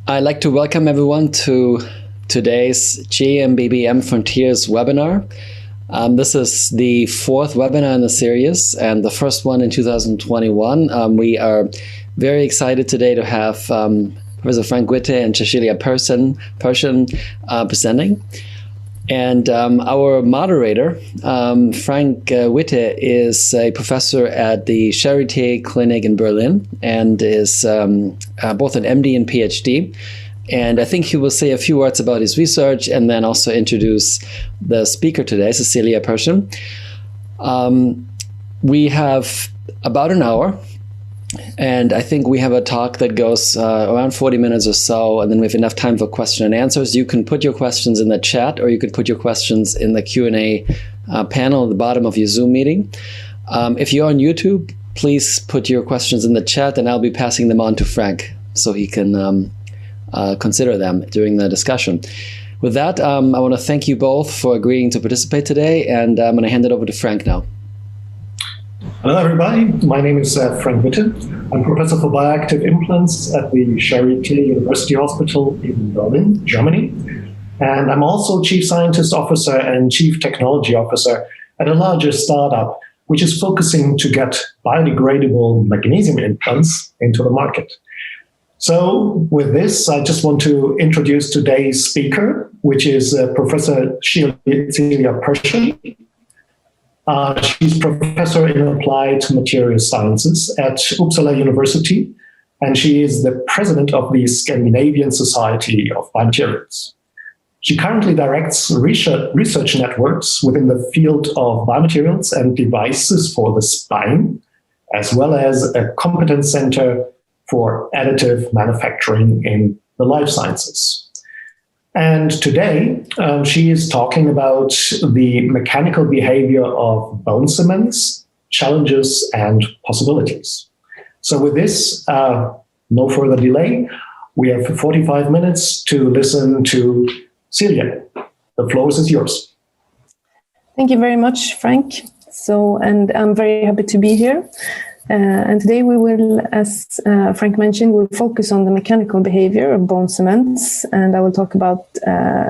I'd like to welcome everyone to today's JMBBM Frontiers webinar. This is the fourth webinar in the series and the first one in 2021. We are very excited today to have Professor Frank Witte and Cecilia Persson presenting. And our moderator, Frank Witte, is a professor at the Charité Clinic in Berlin and is both an MD and PhD. And I think he will say a few words about his research and then also introduce the speaker today, Cecilia Persson. We have about an hour. And I think we have a talk that goes around 40 minutes or so, and then we have enough time for question and answers. You can put your questions in the chat, or you could put your questions in the Q&A panel at the bottom of your Zoom meeting. If you're on YouTube, please put your questions in the chat, and I'll be passing them on to Frank so he can consider them during the discussion. With that, I want to thank you both for agreeing to participate today, and I'm going to hand it over to Frank now. Hello everybody, my name is Frank Witte. I'm Professor for Bioactive Implants at the Charité University Hospital in Berlin, Germany. And I'm also Chief Scientist Officer and Chief Technology Officer at a larger startup which is focusing to get biodegradable magnesium implants into the market. So with this, I just want to introduce today's speaker, which is Professor Cecilia Persson. She's professor in applied material sciences at Uppsala University, and she is the president of the Scandinavian Society of Biomaterials. She currently directs research networks within the field of biomaterials and devices for the spine, as well as a competence center for additive manufacturing in the life sciences. And today, she is talking about the mechanical behavior of bone cements, challenges, and possibilities. So with this, no further delay, we have 45 minutes to listen to Celia. The floor is yours. Thank you very much, Frank. And I'm very happy to be here. And today we will, as Frank mentioned, we'll focus on the mechanical behavior of bone cements, and I will talk about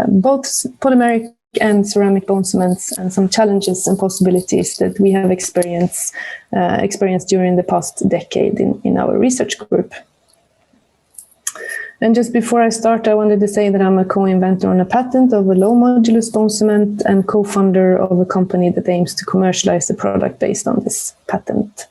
both polymeric and ceramic bone cements and some challenges and possibilities that we have experienced during the past decade in our research group. And just before I start, I wanted to say that I'm a co-inventor on a patent of a low-modulus bone cement and co-founder of a company that aims to commercialize a product based on this patent.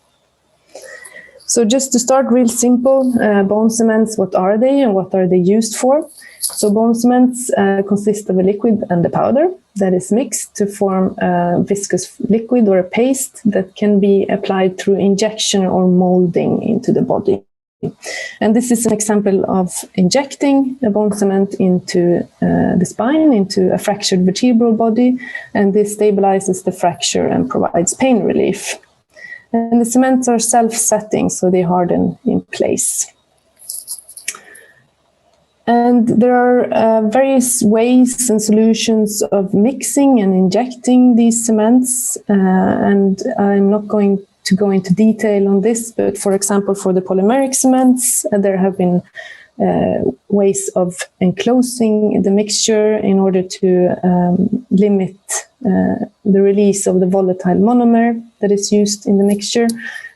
So just to start real simple, bone cements, what are they and what are they used for? So bone cements consist of a liquid and a powder that is mixed to form a viscous liquid or a paste that can be applied through injection or molding into the body. And this is an example of injecting a bone cement into the spine, into a fractured vertebral body, and this stabilizes the fracture and provides pain relief. And the cements are self-setting, so they harden in place. And there are various ways and solutions of mixing and injecting these cements, and I'm not going to go into detail on this, but for example, for the polymeric cements, there have been ways of enclosing the mixture in order to limit the release of the volatile monomer that is used in the mixture.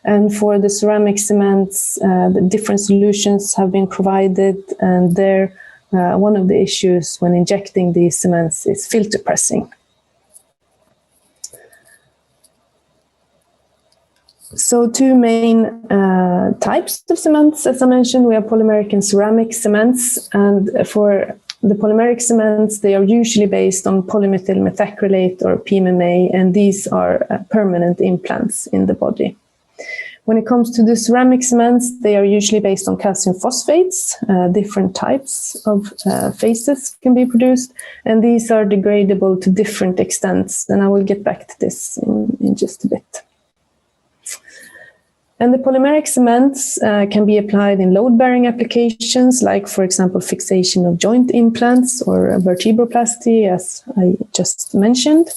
And for the ceramic cements, the different solutions have been provided, and there one of the issues when injecting these cements is filter pressing. So two main types of cements, as I mentioned, we have polymeric and ceramic cements, and for the polymeric cements, they are usually based on polymethyl methacrylate or PMMA, and these are permanent implants in the body. When it comes to the ceramic cements, they are usually based on calcium phosphates. Different types of phases can be produced, and these are degradable to different extents, and I will get back to this in just a bit. And the polymeric cements can be applied in load-bearing applications, like, for example, fixation of joint implants or vertebroplasty, as I just mentioned.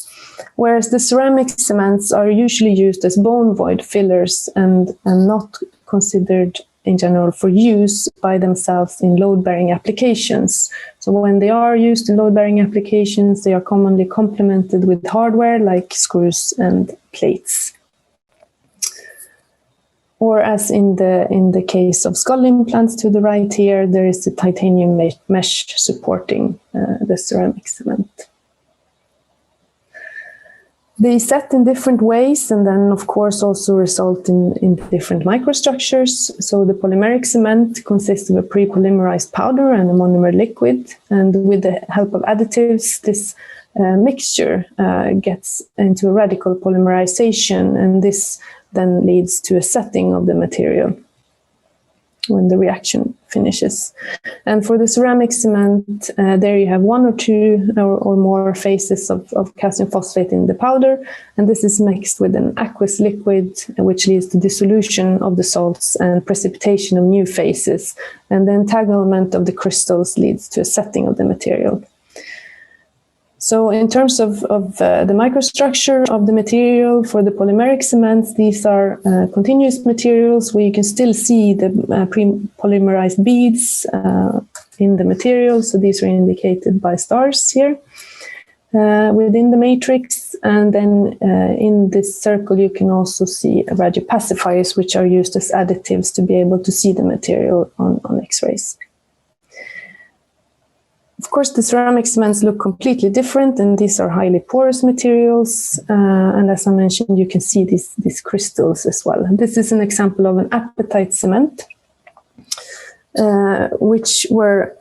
Whereas the ceramic cements are usually used as bone void fillers and not considered in general for use by themselves in load-bearing applications. So when they are used in load-bearing applications, they are commonly complemented with hardware like screws and plates. Or as in the case of skull implants to the right here, there is a titanium mesh supporting the ceramic cement. They set in different ways and then, of course, also result in different microstructures. So the polymeric cement consists of a pre-polymerized powder and a monomer liquid. And with the help of additives, this mixture gets into a radical polymerization, and this then leads to a setting of the material when the reaction finishes. And for the ceramic cement, there you have one or two or more phases of calcium phosphate in the powder, and this is mixed with an aqueous liquid, which leads to dissolution of the salts and precipitation of new phases, and the entanglement of the crystals leads to a setting of the material. So in terms of the microstructure of the material for the polymeric cements, these are continuous materials where you can still see the pre-polymerized beads in the material. So these are indicated by stars here within the matrix. And then in this circle, you can also see radiopacifiers, which are used as additives to be able to see the material on X-rays. Of course, the ceramic cements look completely different, and these are highly porous materials. And as I mentioned, you can see these crystals as well. This is an example of an apatite cement, which were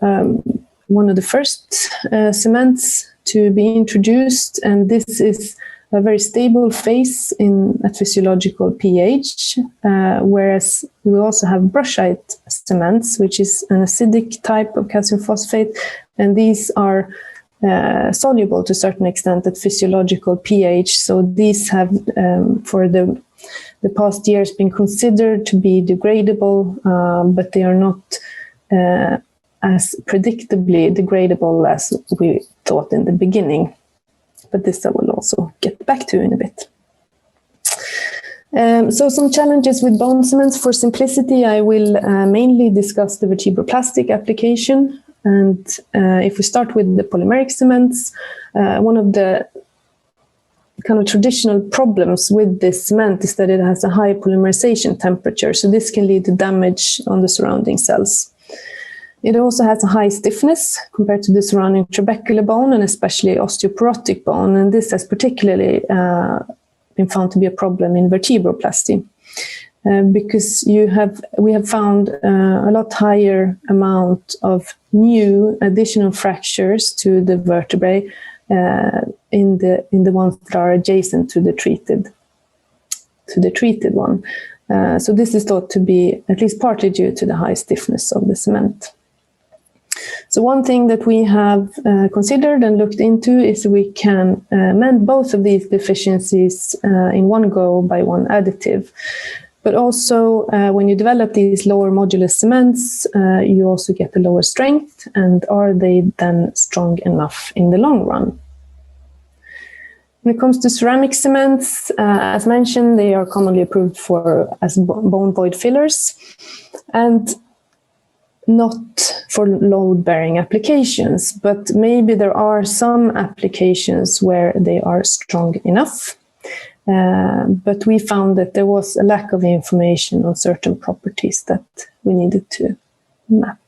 one of the first cements to be introduced. And this is a very stable phase at physiological pH, whereas we also have brushite cements, which is an acidic type of calcium phosphate, and these are soluble to a certain extent at physiological pH. So these have, for the past years, been considered to be degradable, but they are not as predictably degradable as we thought in the beginning. But this I will also get back to in a bit. So some challenges with bone cements. For simplicity, I will mainly discuss the vertebroplastic application. And if we start with the polymeric cements, one of the kind of traditional problems with this cement is that it has a high polymerization temperature. So this can lead to damage on the surrounding cells. It also has a high stiffness compared to the surrounding trabecular bone and especially osteoporotic bone. And this has particularly been found to be a problem in vertebroplasty. Because we have found a lot higher amount of new additional fractures to the vertebrae in the ones that are adjacent to the treated one. So this is thought to be at least partly due to the high stiffness of the cement. So one thing that we have considered and looked into is we can mend both of these deficiencies in one go by one additive. But also, when you develop these lower modulus cements, you also get a lower strength. And are they then strong enough in the long run? When it comes to ceramic cements, as mentioned, they are commonly approved as bone void fillers and not for load-bearing applications. But maybe there are some applications where they are strong enough. But we found that there was a lack of information on certain properties that we needed to map.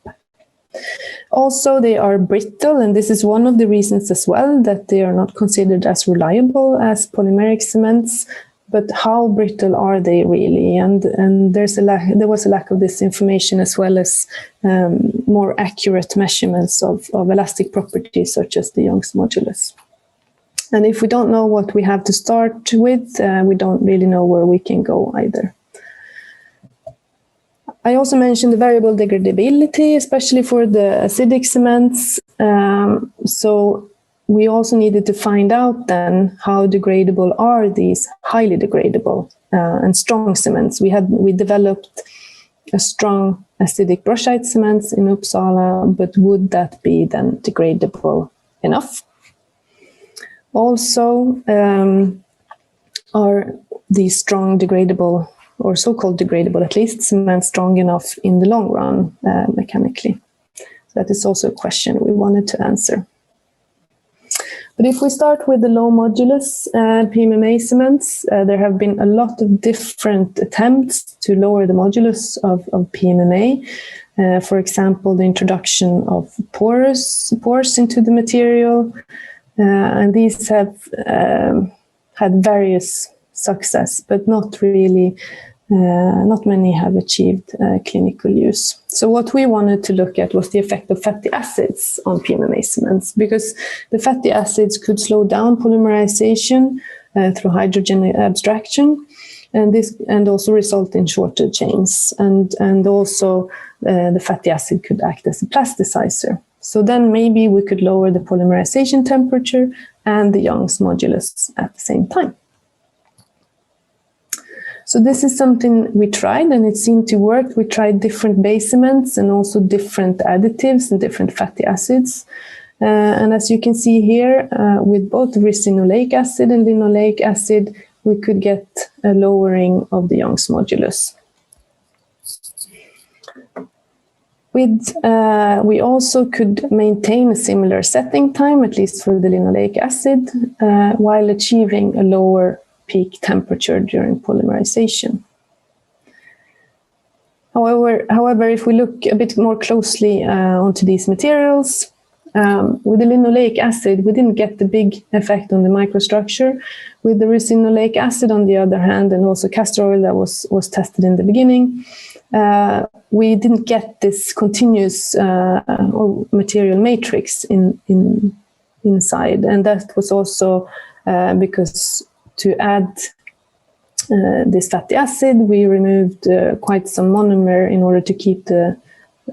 Also, they are brittle, and this is one of the reasons as well that they are not considered as reliable as polymeric cements. But how brittle are they really? And there was a lack of this information, as well as more accurate measurements of elastic properties such as de Young's modulus. And if we don't know what we have to start with, we don't really know where we can go either. I also mentioned the variable degradability, especially for the acidic cements. So we also needed to find out then how degradable are these highly degradable and strong cements. We developed a strong acidic brushite cements in Uppsala, but would that be then degradable enough? Also, are these strong degradable or so-called degradable at least, cement strong enough in the long run mechanically? So that is also a question we wanted to answer. But if we start with the low modulus PMMA cements, there have been a lot of different attempts to lower the modulus of PMMA. For example, the introduction of pores into the material, and these have had various success, but not really. Not many have achieved clinical use. So what we wanted to look at was the effect of fatty acids on PMMA cements, because the fatty acids could slow down polymerization through hydrogen abstraction, and also result in shorter chains, and also the fatty acid could act as a plasticizer. So then maybe we could lower the polymerization temperature and the Young's modulus at the same time. So this is something we tried, and it seemed to work. We tried different base cements and also different additives and different fatty acids. And as you can see here, with both ricinoleic acid and linoleic acid, we could get a lowering of the Young's modulus. We also could maintain a similar setting time, at least for the linoleic acid, while achieving a lower peak temperature during polymerization. However, if we look a bit more closely onto these materials, with the linoleic acid, we didn't get the big effect on the microstructure. With the ricinoleic acid, on the other hand, and also castor oil that was tested in the beginning, we didn't get this continuous material matrix inside, and that was also because to add this fatty acid, we removed quite some monomer in order to keep a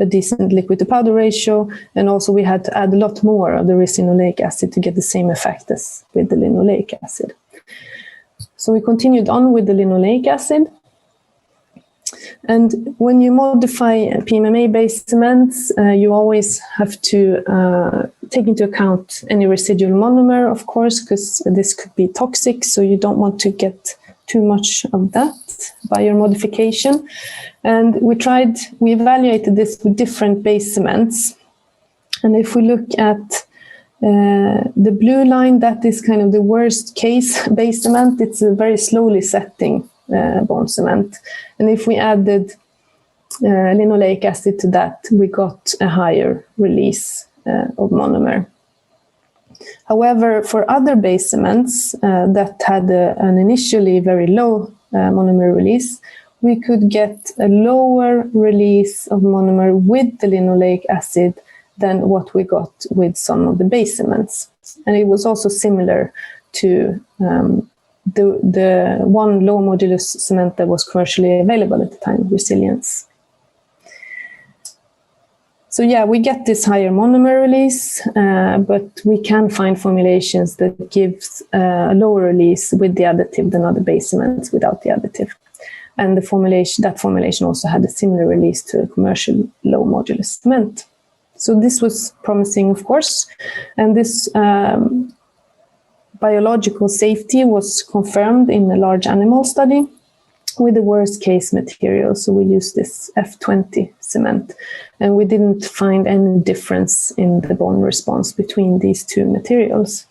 decent liquid to powder ratio, and also we had to add a lot more of the ricinoleic acid to get the same effect as with the linoleic acid. So we continued on with the linoleic acid. And when you modify PMMA-based cements, you always have to take into account any residual monomer, of course, because this could be toxic, so you don't want to get too much of that by your modification. And we evaluated this with different base cements. And if we look at the blue line, that is kind of the worst case base cement. It's a very slowly setting bone cement. And if we added linoleic acid to that, we got a higher release of monomer. However, for other base cements that had an initially very low monomer release, we could get a lower release of monomer with the linoleic acid than what we got with some of the base cements. And it was also similar to the one low modulus cement that was commercially available at the time, Resilience. So yeah, we get this higher monomer release, but we can find formulations that gives a lower release with the additive than other base cements without the additive. And that formulation also had a similar release to a commercial low modulus cement. So this was promising, of course, and this biological safety was confirmed in a large animal study with the worst case material. So we used this F20 cement, and we didn't find any difference in the bone response between these two materials.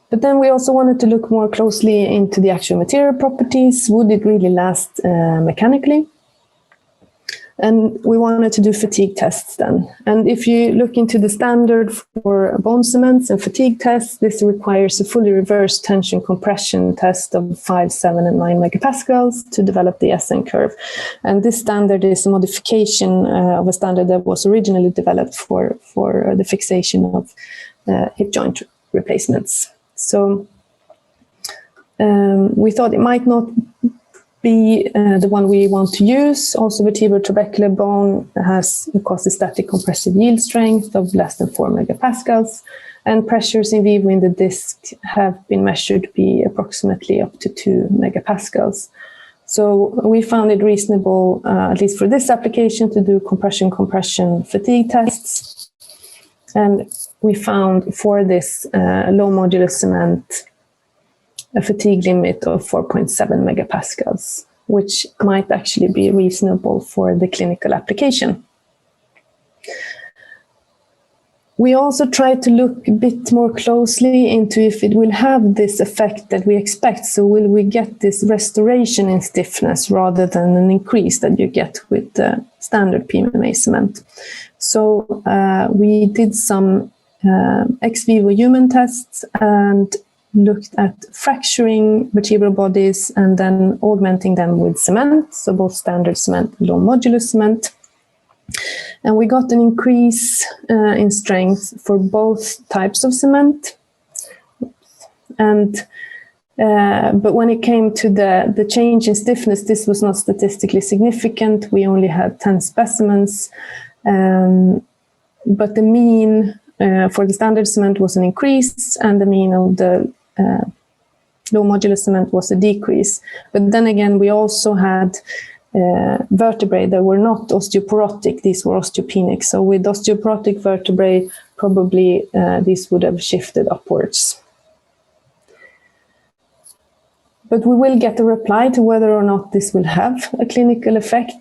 But then we also wanted to look more closely into the actual material properties. Would it really last mechanically? And we wanted to do fatigue tests then. And if you look into the standard for bone cements and fatigue tests, this requires a fully reversed tension compression test of 5, 7, and 9 megapascals to develop the SN curve. And this standard is a modification of a standard that was originally developed for the fixation of hip joint replacements. So we thought it might not be the one we want to use. Also, vertebral trabecular bone has a quasi-static compressive yield strength of less than 4 megapascals, and pressures in vivo in the disc have been measured to be approximately up to 2 megapascals. So we found it reasonable, at least for this application, to do compression fatigue tests. And we found for this low modulus cement a fatigue limit of 4.7 megapascals, which might actually be reasonable for the clinical application. We also tried to look a bit more closely into if it will have this effect that we expect. So will we get this restoration in stiffness rather than an increase that you get with the standard PMMA cement? So we did some ex vivo human tests and looked at fracturing vertebral bodies and then augmenting them with cement, so both standard cement and low modulus cement. And we got an increase in strength for both types of cement. And but when it came to the change in stiffness, this was not statistically significant. We only had 10 specimens, but the mean for the standard cement was an increase, and the mean of the low modulus cement was a decrease. But then again, we also had vertebrae that were not osteoporotic, these were osteopenic. So with osteoporotic vertebrae, probably these would have shifted upwards. But we will get a reply to whether or not this will have a clinical effect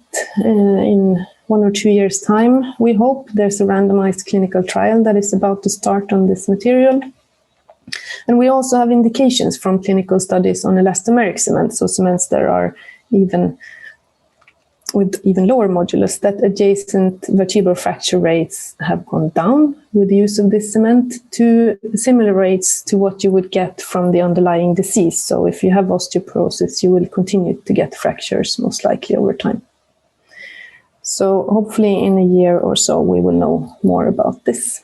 in 1 or 2 years' time. We hope. There's a randomized clinical trial that is about to start on this material. And we also have indications from clinical studies on elastomeric cements, so cements that are with even lower modulus, that adjacent vertebral fracture rates have gone down with the use of this cement to similar rates to what you would get from the underlying disease. So if you have osteoporosis, you will continue to get fractures most likely over time. So hopefully in a year or so, we will know more about this.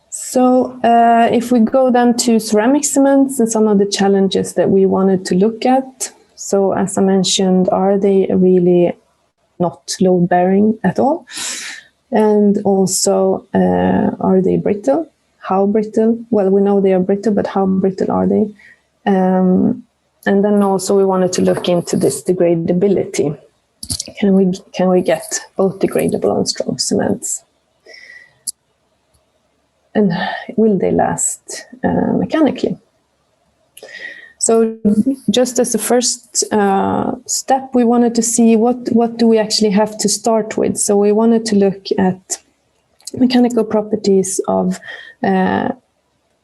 So if we go then to ceramic cements and some of the challenges that we wanted to look at. So as I mentioned, are they really not load-bearing at all? And also, are they brittle? How brittle? Well, we know they are brittle, but how brittle are they? And then also we wanted to look into this degradability. Can we get both degradable and strong cements? And will they last mechanically? So just as a first step, we wanted to see what do we actually have to start with. So we wanted to look at mechanical properties of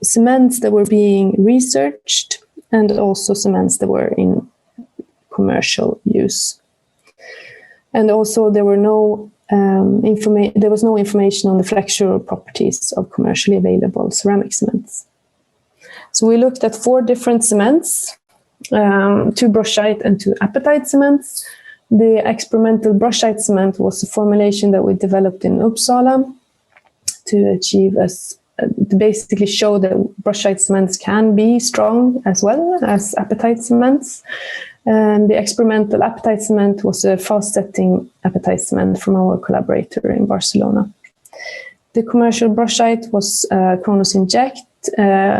cements that were being researched and also cements that were in commercial use. And also there was no information on the flexural properties of commercially available ceramic cements. So we looked at 4 different cements, 2 brushite and 2 apatite cements. The experimental brushite cement was a formulation that we developed in Uppsala to achieve to basically show that brushite cements can be strong as well as apatite cements. And the experimental apatite cement was a fast-setting apatite cement from our collaborator in Barcelona. The commercial brushite was Kronos Inject,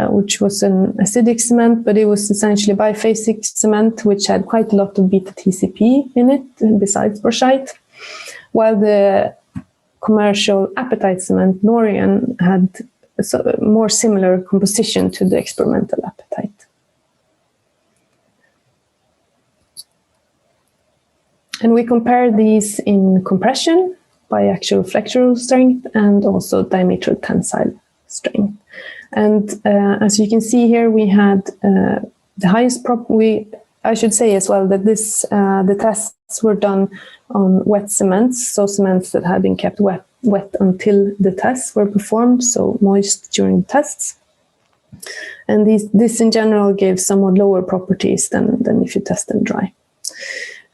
which was an acidic cement, but it was essentially biphasic cement, which had quite a lot of beta-TCP in it, besides brushite, while the commercial apatite cement, Norian, had a more similar composition to the experimental apatite. And we compare these in compression, biaxial flexural strength, and also diametral tensile strength. And as you can see here, we had the highest I should say as well that the tests were done on wet cements, so cements that had been kept wet until the tests were performed, so moist during the tests. And this in general gave somewhat lower properties than if you test them dry.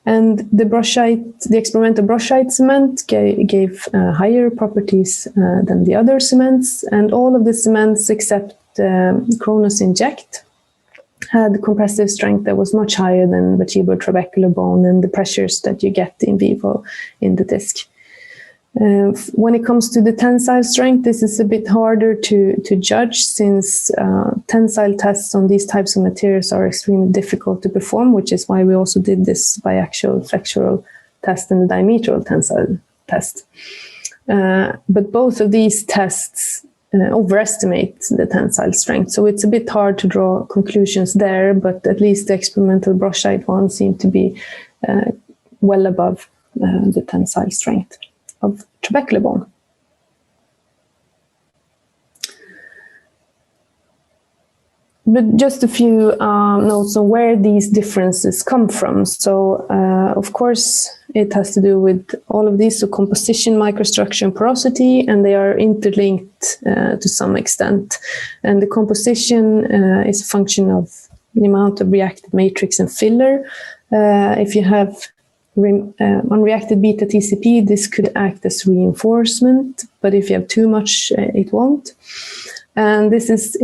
And the experimental brushite cement gave higher properties than the other cements, and all of the cements except Kronos Inject had compressive strength that was much higher than vertebral trabecular bone and the pressures that you get in vivo in the disc. When it comes to the tensile strength, this is a bit harder to judge since tensile tests on these types of materials are extremely difficult to perform, which is why we also did this biaxial flexural test and the diametral tensile test. But both of these tests overestimate the tensile strength. So it's a bit hard to draw conclusions there, but at least the experimental brushite ones seem to be well above the tensile strength of trabecular bone. But just a few notes on where these differences come from. So, of course, it has to do with all of these, so composition, microstructure, and porosity, and they are interlinked to some extent. And the composition is a function of the amount of reacted matrix and filler. If you have unreacted beta TCP, this could act as reinforcement, but if you have too much, it won't. And this is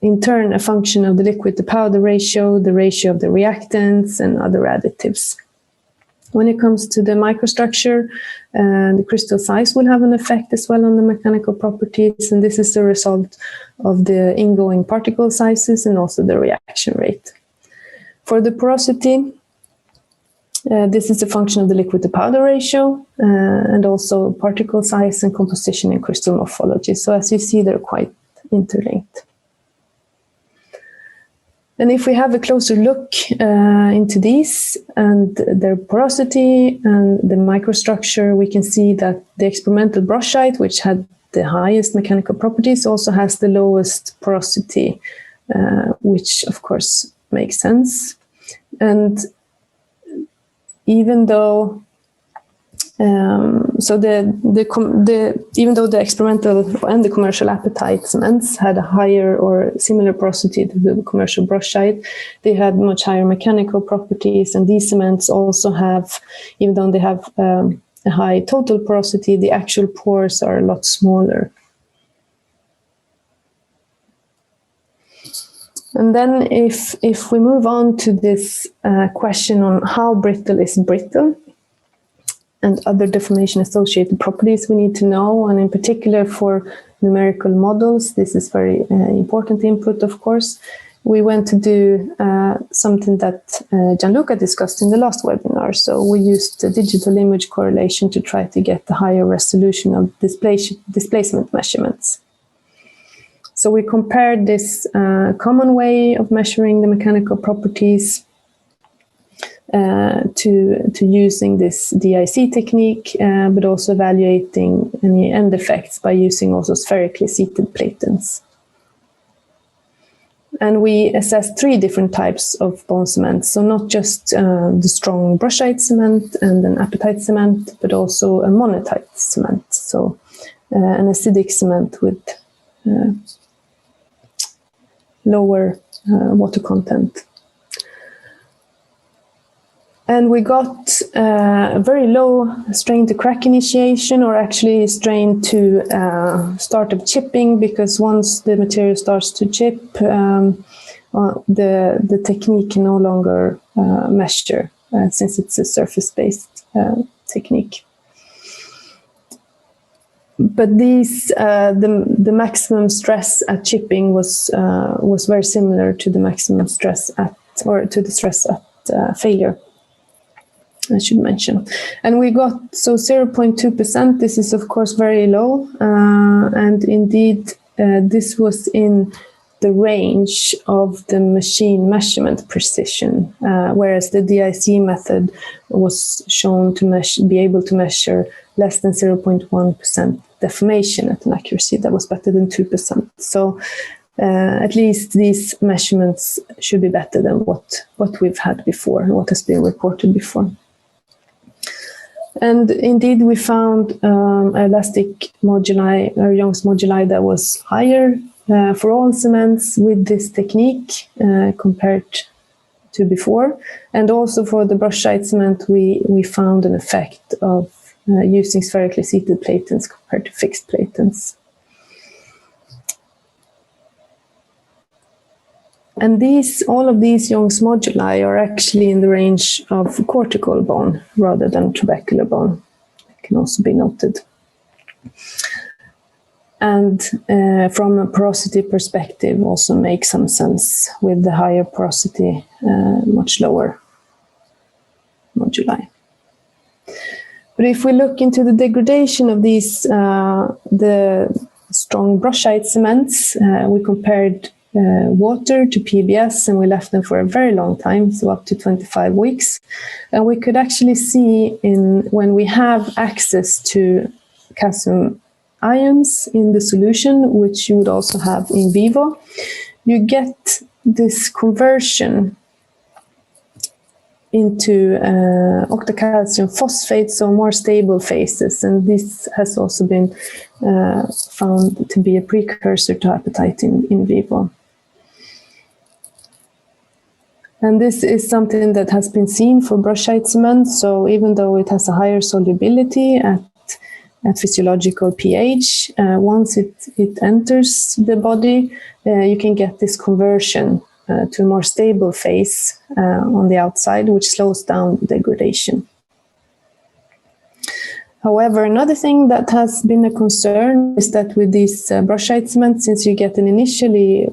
in turn a function of the liquid to powder ratio, the ratio of the reactants, and other additives. When it comes to the microstructure, the crystal size will have an effect as well on the mechanical properties, and this is the result of the ingoing particle sizes and also the reaction rate. For the porosity, this is a function of the liquid to powder ratio and also particle size and composition and crystal morphology. So as you see, they're quite interlinked. And if we have a closer look into these and their porosity and the microstructure, we can see that the experimental brushite, which had the highest mechanical properties, also has the lowest porosity, which of course makes sense. And even though even though the experimental and the commercial apatite cements had a higher or similar porosity to the commercial brushite, they had much higher mechanical properties, and these cements also have, even though they have a high total porosity, the actual pores are a lot smaller. And then if we move on to this question on how brittle is brittle, and other deformation-associated properties we need to know, and in particular for numerical models, this is very important input, of course. We went to do something that Gianluca discussed in the last webinar. So we used the digital image correlation to try to get the higher resolution of displacement measurements. So we compared this common way of measuring the mechanical properties to using this DIC technique, but also evaluating any end effects by using also spherically seated platens. And we assessed 3 different types of bone cement, so not just the strong brushite cement and an apatite cement, but also a monatite cement, so an acidic cement with lower water content. And we got a very low strain to crack initiation, or actually strain to start of chipping, because once the material starts to chip, the technique can no longer measure, since it's a surface-based technique. But these, the maximum stress at chipping was very similar to the maximum stress at, or to the stress at failure, I should mention. And we got, so 0.2%, this is of course very low, and indeed this was in the range of the machine measurement precision, whereas the DIC method was shown to be able to measure less than 0.1% deformation at an accuracy that was better than 2%. So at least these measurements should be better than what we've had before and what has been reported before. And indeed, we found elastic moduli, or Young's moduli, that was higher for all cements with this technique compared to before. And also for the brushite cement, we found an effect of using spherically seated platens compared to fixed platens. And all of these Young's moduli are actually in the range of cortical bone rather than trabecular bone. It can also be noted. And from a porosity perspective, also makes some sense with the higher porosity, much lower moduli. But if we look into the degradation of these, the strong brushite cements. We compared water to PBS, and we left them for a very long time, so up to 25 weeks. And we could actually see when we have access to calcium ions in the solution, which you would also have in vivo, you get this conversion into octocalcium phosphate, so more stable phases. And this has also been found to be a precursor to apatite in vivo. And this is something that has been seen for brushite cement. So even though it has a higher solubility at physiological pH, once it enters the body, you can get this conversion to a more stable phase on the outside, which slows down degradation. However, another thing that has been a concern is that with these brushite cement, since you get an initially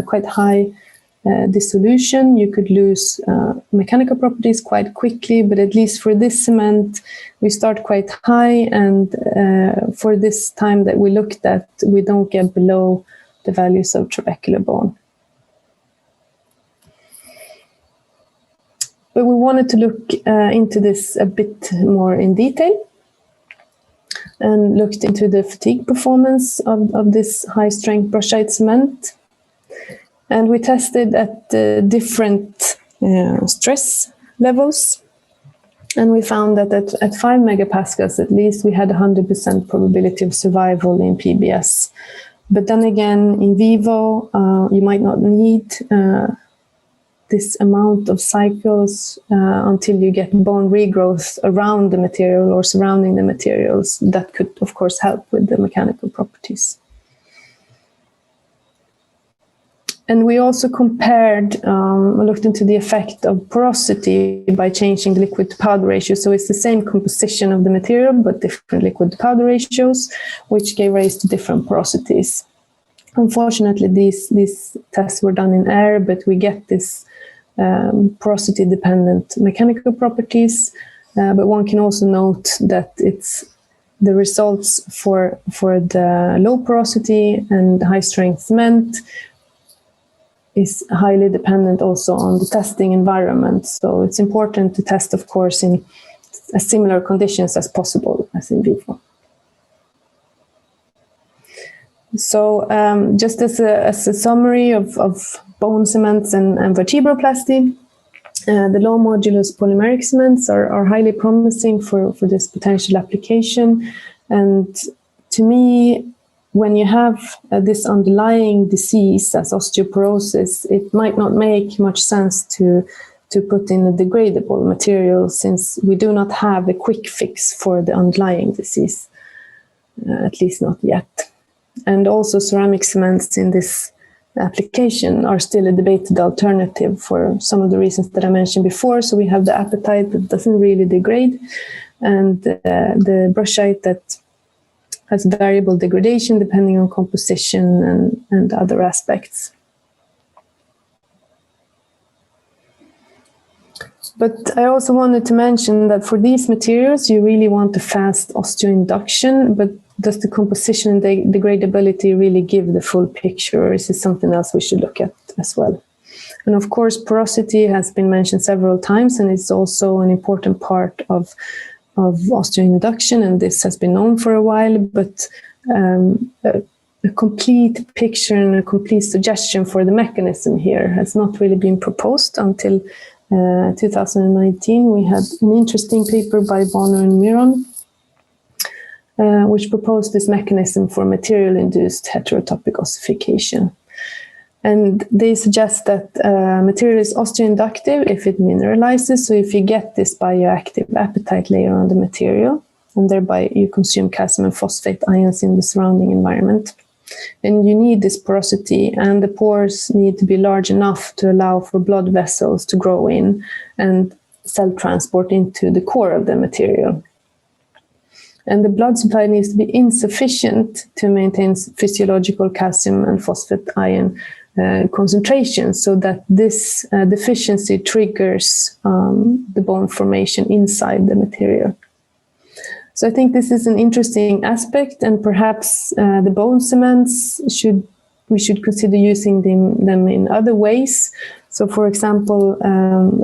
quite high dissolution, you could lose mechanical properties quite quickly, but at least for this cement, we start quite high, and for this time that we looked at, we don't get below the values of trabecular bone. But we wanted to look into this a bit more in detail, and looked into the fatigue performance of this high-strength brushite cement. And we tested at different stress levels. And we found that at 5 megapascals at least, we had 100% probability of survival in PBS. But then again, in vivo, you might not need this amount of cycles until you get bone regrowth around the material or surrounding the materials. That could, of course, help with the mechanical properties. And we also compared, looked into the effect of porosity by changing the liquid to powder ratio. So it's the same composition of the material, but different liquid to powder ratios, which gave rise to different porosities. Unfortunately, these tests were done in air, but we get this porosity-dependent mechanical properties. But one can also note that it's the results for the low porosity and high-strength cement is highly dependent also on the testing environment. So it's important to test, of course, in as similar conditions as possible as in vivo. So just as a summary of bone cements and vertebroplasty, the low modulus polymeric cements are highly promising for this potential application. And to me, when you have this underlying disease as osteoporosis, it might not make much sense to put in a degradable material, since we do not have a quick fix for the underlying disease, at least not yet. And also ceramic cements in this application are still a debated alternative for some of the reasons that I mentioned before. So we have the apatite that doesn't really degrade, and the brushite that has variable degradation depending on composition and other aspects. But I also wanted to mention that for these materials, you really want a fast osteoinduction, but does the composition and degradability really give the full picture, or is it something else we should look at as well? And of course, porosity has been mentioned several times, and it's also an important part of osteoinduction, and this has been known for a while, but a complete picture and a complete suggestion for the mechanism here has not really been proposed until 2019. We had an interesting paper by Bonner and Miron, which proposed this mechanism for material-induced heterotopic ossification. And they suggest that material is osteoinductive if it mineralizes. So if you get this bioactive apatite layer on the material, and thereby you consume calcium and phosphate ions in the surrounding environment. And you need this porosity, and the pores need to be large enough to allow for blood vessels to grow in and cell transport into the core of the material. And the blood supply needs to be insufficient to maintain physiological calcium and phosphate ion concentration, so that this deficiency triggers the bone formation inside the material. So I think this is an interesting aspect, and perhaps the bone cements we should consider using them in other ways. So, for example,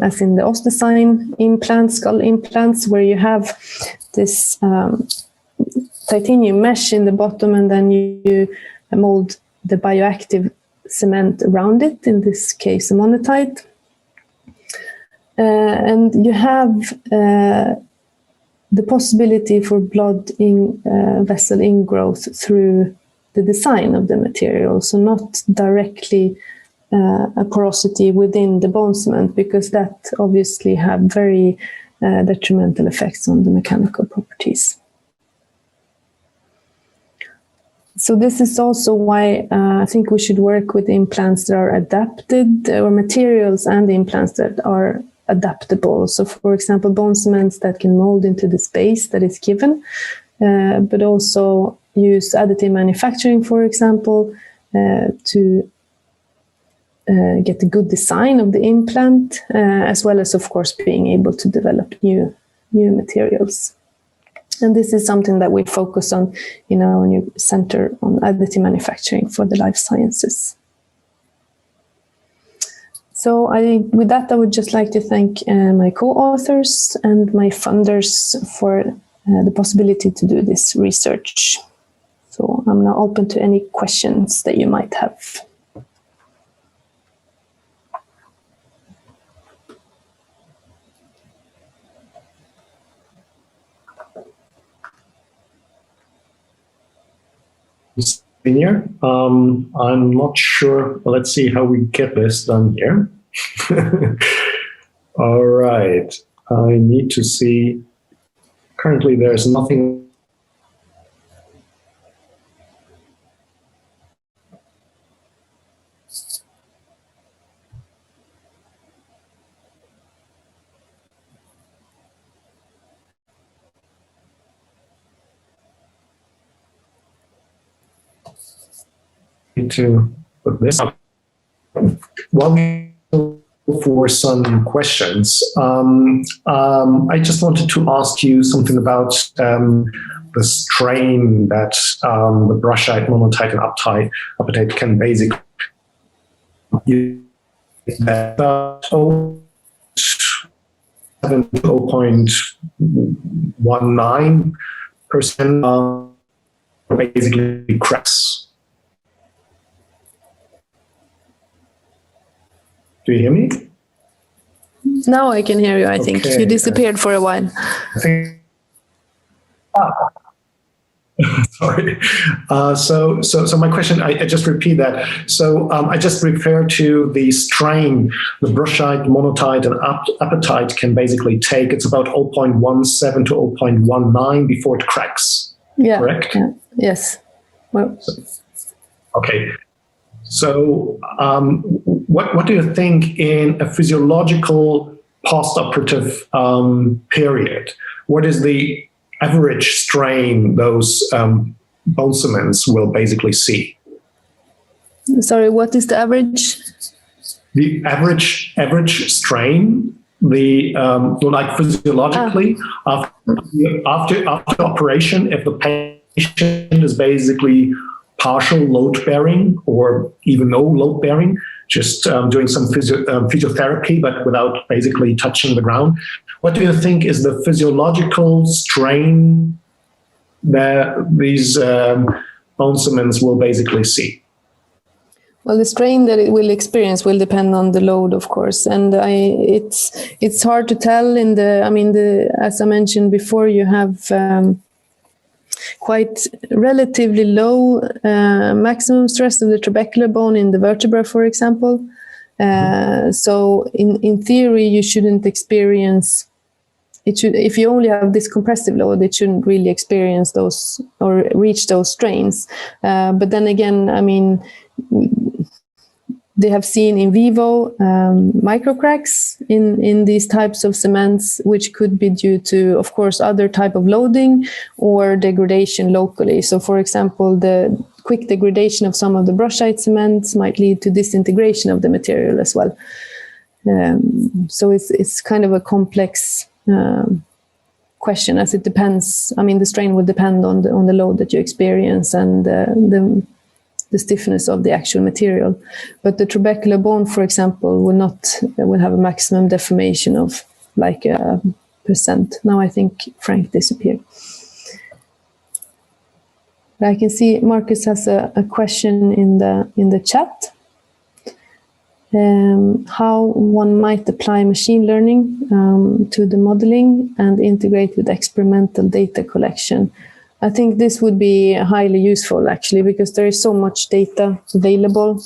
as in the Ossification implants, skull implants, where you have this titanium mesh in the bottom, and then you mold the bioactive cement around it, in this case, a monazite. And you have the possibility for blood vessel ingrowth through the design of the material, so not directly a porosity within the bone cement, because that obviously have very detrimental effects on the mechanical properties. So this is also why I think we should work with implants that are adapted, or materials and implants that are adaptable. So, for example, bone cements that can mold into the space that is given, but also use additive manufacturing, for example, to get a good design of the implant, as well as, of course, being able to develop new materials. And this is something that we focus on in our new center on additive manufacturing for the life sciences. So with that, I would just like to thank my co-authors and my funders for the possibility to do this research. So I'm now open to any questions that you might have. Here, I'm not sure. Well, let's see how we get this done here. All right. I need to see. Currently, there's nothing. To put this up. While we go for some questions, I just wanted to ask you something about the strain that the brushite, monazite, and apatite can basically about 0.19% basically cracks. Do you hear me? Now I can hear you, I think. You disappeared for a while. Sorry. So my question, I just repeat that. So I just refer to the strain the brushite, monazite, and apatite can basically take. It's about 0.17 to 0.19 before it cracks. Yeah. Correct? Yeah. Yes. Well. Okay. So what do you think in a physiological post-operative period? What is the average strain those bone cements will basically see? Sorry, what is the average? The average strain, like physiologically, after operation, if the patient is basically partial load bearing or even no load bearing, just doing some physiotherapy, but without basically touching the ground. What do you think is the physiological strain that these bone cements will basically see? Well, the strain that it will experience will depend on the load, of course, and it's hard to tell. As I mentioned before, you have quite relatively low maximum stress of the trabecular bone in the vertebra, for example. So in theory, you shouldn't experience it. If you only have this compressive load, it shouldn't really experience those or reach those strains. But then again, they have seen in vivo microcracks in these types of cements, which could be due to, of course, other type of loading or degradation locally. So, for example, the quick degradation of some of the brushite cements might lead to disintegration of the material as well. So it's kind of a complex question, as it depends. I mean, the strain will depend on the load that you experience and the stiffness of the actual material. But the trabecular bone, for example, will have a maximum deformation of like 1%. Now I think Frank disappeared. I can see Marcus has a question in the chat. How one might apply machine learning to the modeling and integrate with experimental data collection. I think this would be highly useful, actually, because there is so much data available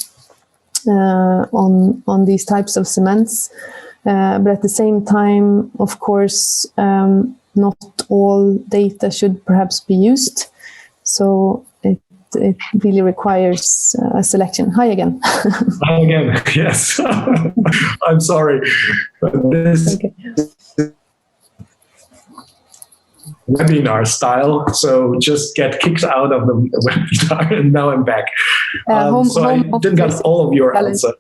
on these types of cements. But at the same time, of course, not all data should perhaps be used. So it really requires a selection. Hi again. Hi again, yes. I'm sorry. But this webinar style, so just get kicked out of the webinar, and now I'm back. So I didn't get all of your answer.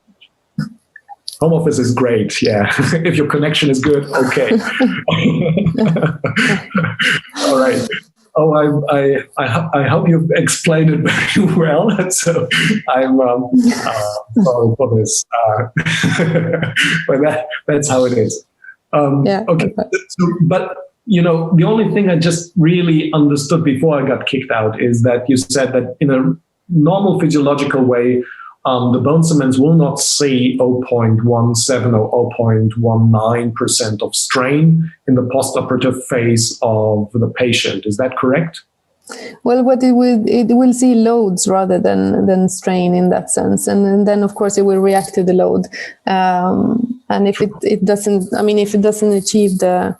Home office is great, yeah. If your connection is good, okay. All right. Oh, I hope you've explained it very well. So I'm sorry for this, but that's how it is. Okay. So, but the only thing I just really understood before I got kicked out is that you said that in a normal physiological way, the bone cements will not see 0.17 or 0.19% of strain in the postoperative phase of the patient. Is that correct? Well, it will see loads rather than strain in that sense, and then of course it will react to the load. And if it doesn't, if it doesn't achieve the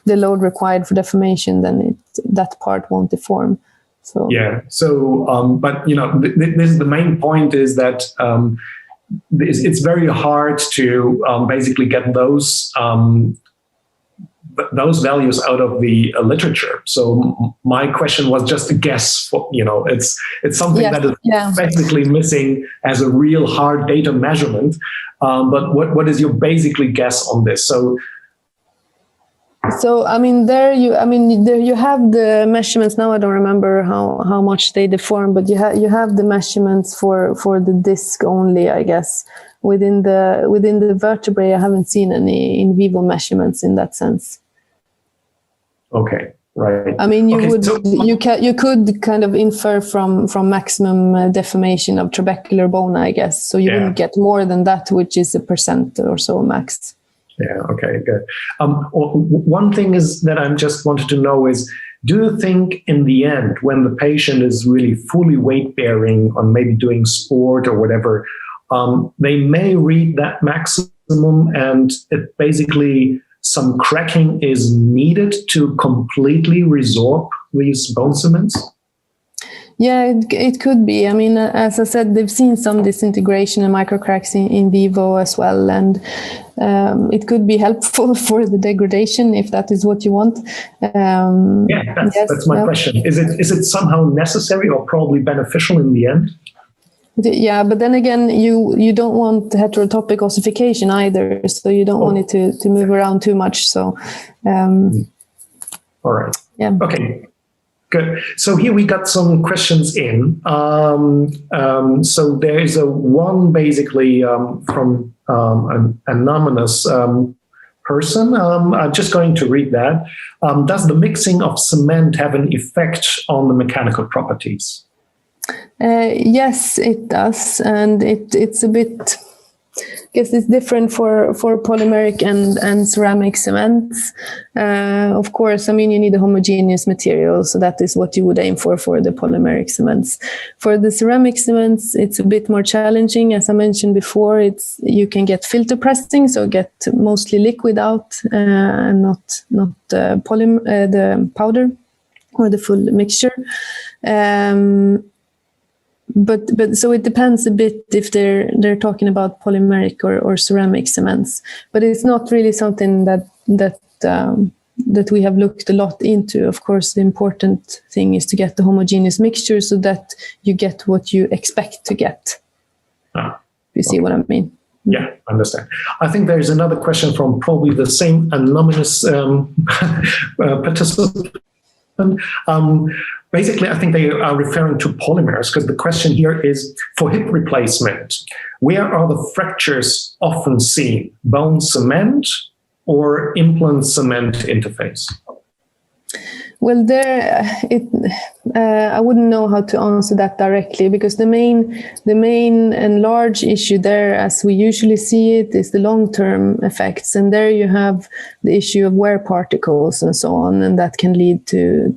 load required for deformation, then that part won't deform. So. Yeah. So, but this is the main point is that it's very hard to basically get those values out of the literature. So my question was just a guess. It's something that is basically missing as a real hard data measurement. But what is your basically guess on this? So there you have the measurements. Now I don't remember how much they deform, but you have the measurements for the disc only, I guess. Within the vertebrae, I haven't seen any in vivo measurements in that sense. Okay, right. You could kind of infer from maximum deformation of trabecular bone, I guess. So you wouldn't get more than that, which is 1% or so max. Yeah, okay, good. One thing is that I just wanted to know is, do you think in the end, when the patient is really fully weight-bearing on maybe doing sport or whatever, they may reach that maximum and it basically some cracking is needed to completely resorb these bone cements? Yeah, it could be. As I said, they've seen some disintegration and microcracks in vivo as well, and it could be helpful for the degradation if that is what you want. That's my question. Is it somehow necessary or probably beneficial in the end? Yeah, but then again, you don't want heterotopic ossification either, so you don't want it to move around too much. So, all right. Yeah. Okay. Good. So here we got some questions in. So there is one basically from an anonymous person. I'm just going to read that. Does the mixing of cement have an effect on the mechanical properties? Yes, it does, and it's a bit. I guess it's different for polymeric and ceramic cements. Of course, you need a homogeneous material, so that is what you would aim for the polymeric cements. For the ceramic cements, it's a bit more challenging. As I mentioned before, you can get filter pressing, so get mostly liquid out and not the powder or the full mixture. But so it depends a bit if they're talking about polymeric or ceramic cements. But it's not really something that we have looked a lot into. Of course, the important thing is to get the homogeneous mixture so that you get what you expect to get. You see what I mean? Yeah, I understand. I think there's another question from probably the same anonymous participant. Basically, I think they are referring to polymers, because the question here is, for hip replacement, where are the fractures often seen? Bone cement or implant cement interface? Well, I wouldn't know how to answer that directly, because the main and large issue there, as we usually see it, is the long-term effects, and there you have the issue of wear particles and so on, and that can lead to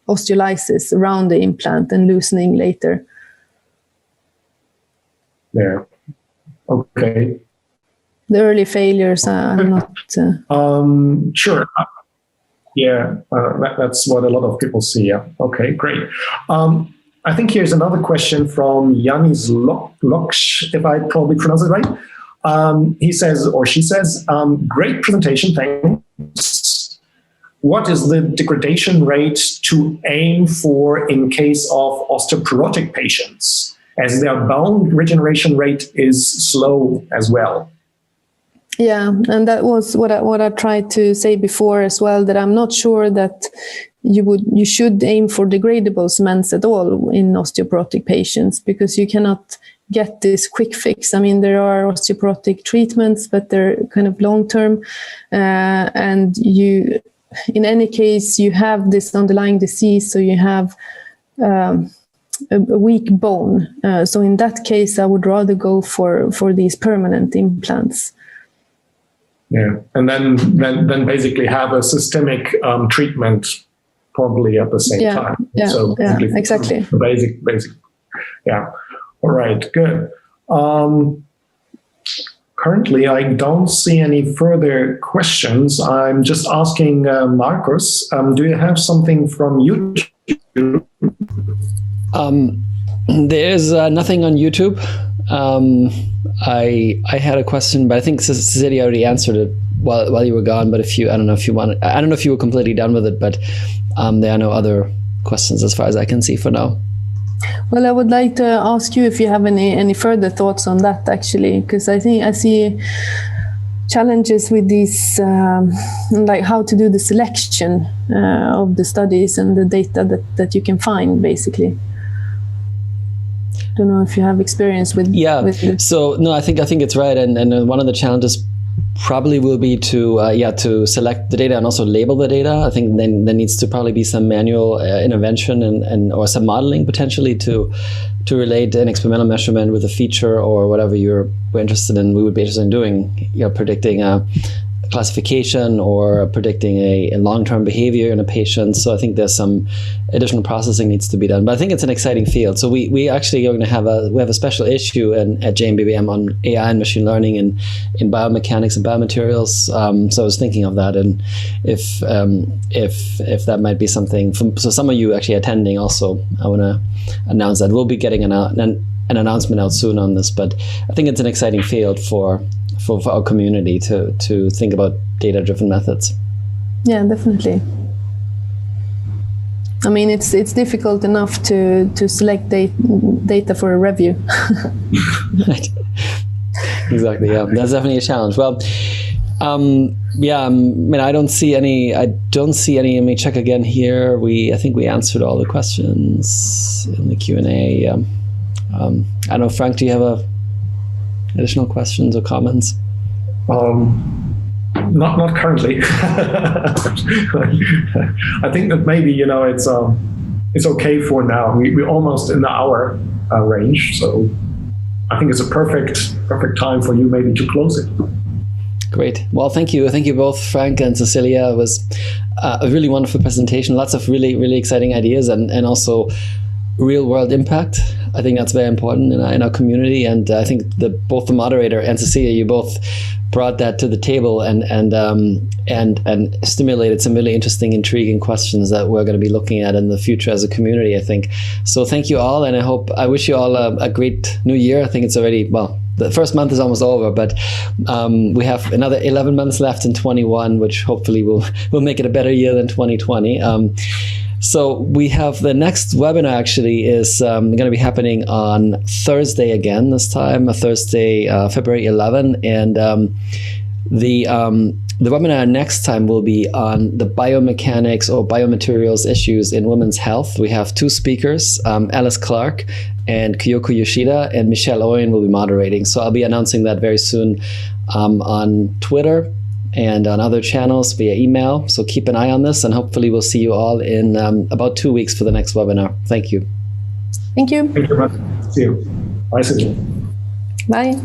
osteolysis around the implant and loosening later. Yeah. Okay. The early failures are not. Sure. Yeah, that's what a lot of people see. Yeah. Okay, great. I think here's another question from Yanis Loksh, if I probably pronounce it right. He says, or she says, great presentation, thanks. What is the degradation rate to aim for in case of osteoporotic patients, as their bone regeneration rate is slow as well? Yeah, and that was what I tried to say before as well, that I'm not sure that you should aim for degradable cements at all in osteoporotic patients, because you cannot get this quick fix. I mean, there are osteoporotic treatments, but they're kind of long-term, and in any case, you have this underlying disease, so you have a weak bone. So in that case, I would rather go for these permanent implants. Yeah, and then basically have a systemic treatment probably at the same time. Yeah, so exactly. The basic. Yeah. All right. Good. Currently, I don't see any further questions. I'm just asking Marcus, do you have something from YouTube? There's nothing on YouTube. I had a question, but I think Cecilia already answered it while you were gone. But I don't know if you were completely done with it, but there are no other questions as far as I can see for now. Well, I would like to ask you if you have any further thoughts on that, actually, because I think I see challenges with these, like how to do the selection of the studies and the data that you can find, basically. Don't know if you have experience with. Yeah. So no, I think it's right, and one of the challenges probably will be to select the data and also label the data. I think then there needs to probably be some manual intervention and or some modeling potentially to relate an experimental measurement with a feature or whatever we're interested in. We would be interested in doing, predicting a classification or predicting a long-term behavior in a patient. So I think there's some additional processing needs to be done. But I think it's an exciting field. So we actually are going to have a special issue at JMBBM on AI and machine learning in biomechanics and biomaterials. So I was thinking of that, and if that might be something. So some of you actually attending also, I want to announce that we'll be getting an announcement out soon on this. But I think it's an exciting field for our community to think about data-driven methods. Yeah, definitely. I mean, it's difficult enough to select data for a review. Right. Exactly. Yeah, that's definitely a challenge. Well, yeah. I mean, I don't see any. Let me check again here. I think we answered all the questions in the Q&A. I don't know, Frank. Do you have additional questions or comments? Not currently. I think that maybe it's okay for now. We're almost in the hour range, so I think it's a perfect time for you maybe to close it. Great. Well, thank you both, Frank and Cecilia. It was a really wonderful presentation. Lots of really, really exciting ideas and also real-world impact. I think that's very important in our community, and I think both the moderator and Cecilia, you both brought that to the table and stimulated some really interesting, intriguing questions that we're going to be looking at in the future as a community, I think. So thank you all, and I wish you all a great new year. I think it's already, the first month is almost over, but we have another 11 months left in 21, which hopefully will make it a better year than 2020. So we have the next webinar actually is going to be happening on Thursday again, this time, Thursday, February 11. And the webinar next time will be on the biomechanics or biomaterials issues in women's health. We have two speakers, Alice Clark and Kyoko Yoshida, and Michelle Owen will be moderating. So I'll be announcing that very soon on Twitter and on other channels via email. So keep an eye on this, and hopefully we'll see you all in about 2 weeks for the next webinar. Thank you. Thank you. Thank you very much. See you. Bye, Cecilia. Bye.